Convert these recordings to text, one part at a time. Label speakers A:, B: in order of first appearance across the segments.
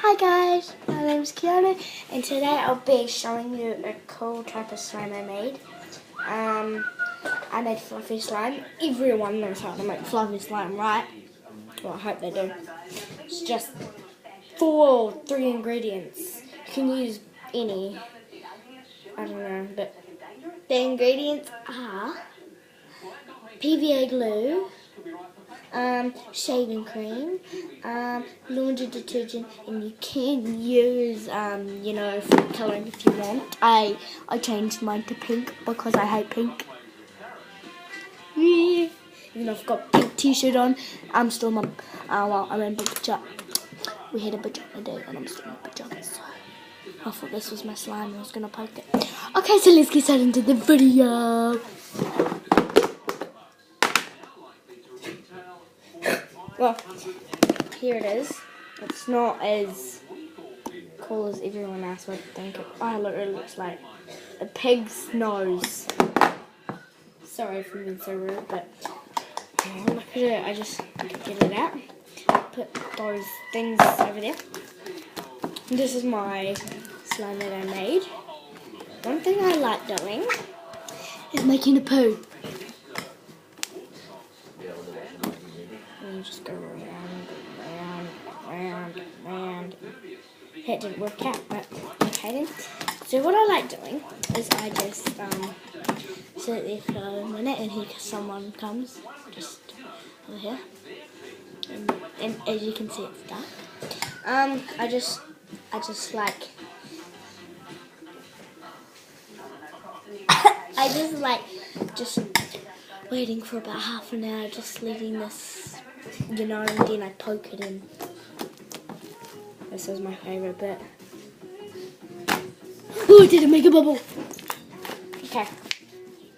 A: Hi guys, my name's Kiana and today I'll be showing you a cool type of slime I made. I made fluffy slime. Everyone knows how to make fluffy slime, right? Well, I hope they do. It's just 3 ingredients. You can use any, I don't know, but the ingredients are PVA glue, shaving cream, laundry detergent, and you can use, food colouring if you want. I changed mine to pink because I hate pink. Yeah. Even though I've got a pink t-shirt on, I'm still in my, I'm in pajama. We had a pajama day and I'm still in my pajamas, so I thought this was my slime and I was going to poke it. Okay, so let's get started into the video. Well, here it is. It's not as cool as everyone else would think. Oh, look, it looks like a pig's nose. Sorry for being so rude, but look at it. I just get it out. Put those things over there. And this is my slime that I made. One thing I like doing is making a poo. And just go round. It didn't work out, but okay then. So what I like doing is I just sit there for a minute and here someone comes, just over here. And as you can see it's dark. I just like just waiting for about half an hour, just letting this, and then I poke it in. This is my favourite bit. Oh, did it make a bubble? Okay,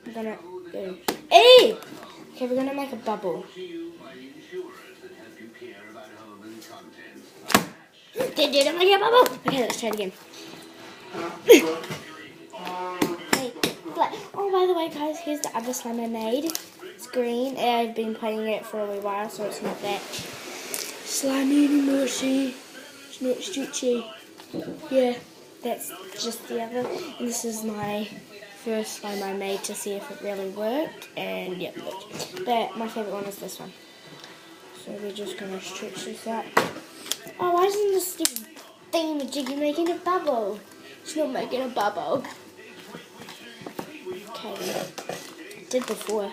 A: I'm gonna go. Hey! Okay, we're gonna make a bubble. Did it make a bubble? Okay, let's try it again. Oh, by the way, guys, here's the other slime I made. It's green. I've been playing it for a wee while, so it's not that slimy anymore. See, it's not stretchy. Yeah, that's just the other. And this is my first slime I made to see if it really worked. And yep, but my favourite one is this one. So we're just gonna stretch this out. Oh, why isn't this stupid thingamajiggy making a bubble? It's not making a bubble. Okay, then. Did before.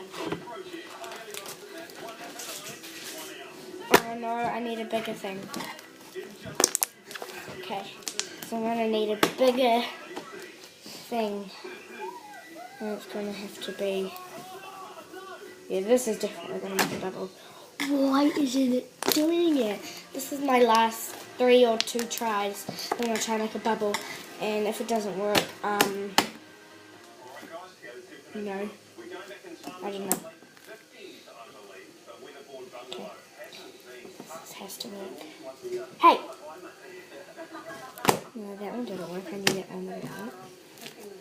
A: Oh no, I need a bigger thing. Okay, so I'm gonna need a bigger thing. And it's gonna have to be. Yeah, this is definitely gonna make a bubble. Why isn't it doing it? This is my last 3 or 2 tries. I'm gonna try and make a bubble, and if it doesn't work, no, I don't know. Okay. This has to work. Hey! No, that one didn't work. I need it on the ballot.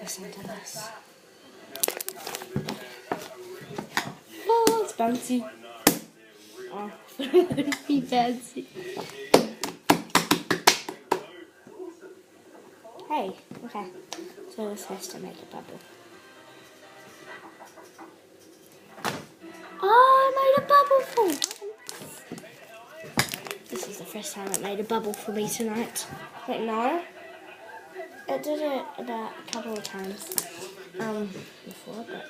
A: Listen to this. Oh, it's bouncy. Oh, be fancy. Hey, okay. So this has to make a bubble. Oh, I made a bubble for once. This is the first time it made a bubble for me tonight. Wait, no. It did it about a couple of times before, but...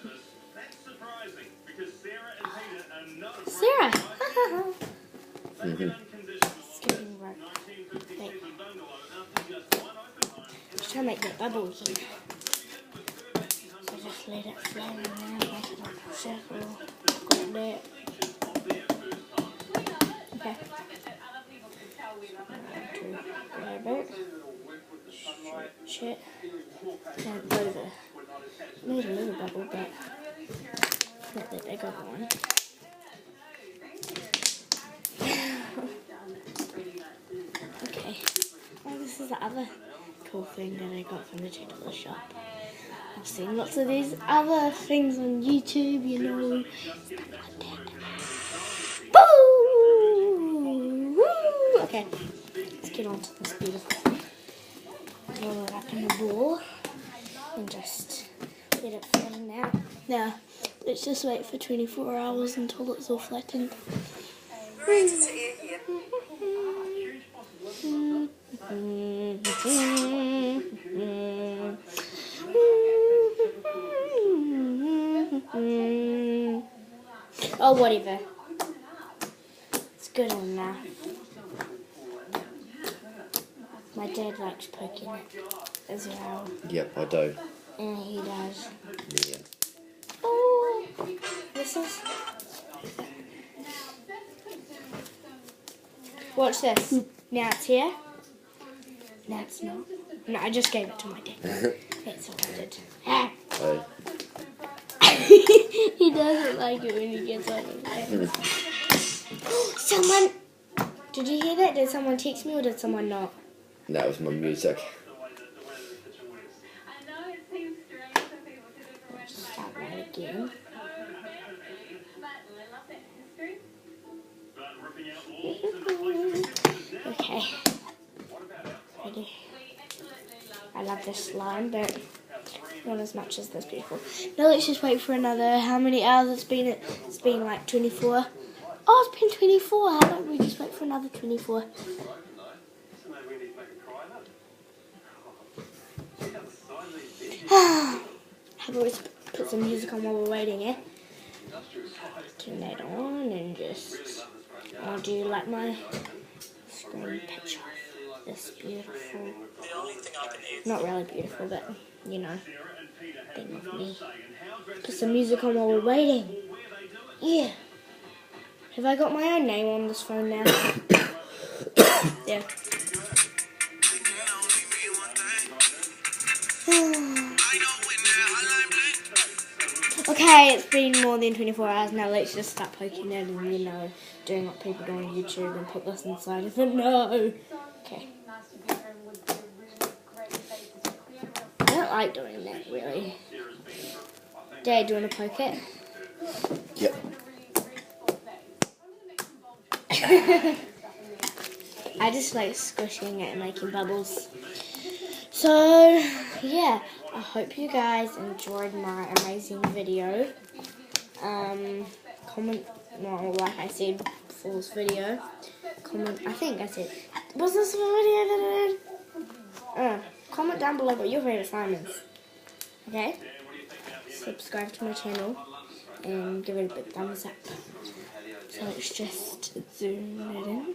A: Sarah! It's getting right. Wait. Just trying to make that bubble again. So just let it flow around, make it like a circle. Like that. Okay. Grab it. Stretch it. And go over. Made a little bubble, but not that big of one. Okay. Oh, this is the other cool thing that I got from the $2 shop. I've seen lots of these other things on YouTube, stuff like that. Boo! Woo! Okay, let's get onto this beautiful thing. Roll it up in a ball and just let it flatten out. Now, let's just wait for 24 hours until it's all flattened. Oh, whatever. It's good on now. My dad likes poking it as well.
B: Yep, I do.
A: And he does.
B: Yeah.
A: Oh, this is... Watch this. Now it's here. Now it's not. No, I just gave it to my dad. That's all I did.
B: Oh.
A: He doesn't like it when he gets on his head. Someone... Did you hear that? Did someone text me or did someone not?
B: That was my music.
A: Start that again. Okay. Ready. I love this slime, but not as much as this beautiful. Now let's just wait for another, how many hours it's been? It's been like 24. Oh, it's been 24. How about we just wait for another 24? How about we put some music on while we're waiting, eh? Turn that on and just, I'll do like my screen picture of this beautiful, not really beautiful, but you know, thing of me. Put some music on while we're waiting. Yeah. Have I got my own name on this phone now? Yeah. Okay, it's been more than 24 hours now. Let's just start poking it and, you know, doing what people do on YouTube and put this inside of it. No. Okay. I don't like doing that, really. Dad, do you want to poke it?
B: Yep.
A: I just like squishing it and making bubbles. So, yeah, I hope you guys enjoyed my amazing video. Comment, well, like I said before this video, comment, I think I said, was this a video that I did? Comment down below what your favourite slime is. Okay? Subscribe to my channel and give it a big thumbs up. So let's just zoom it in.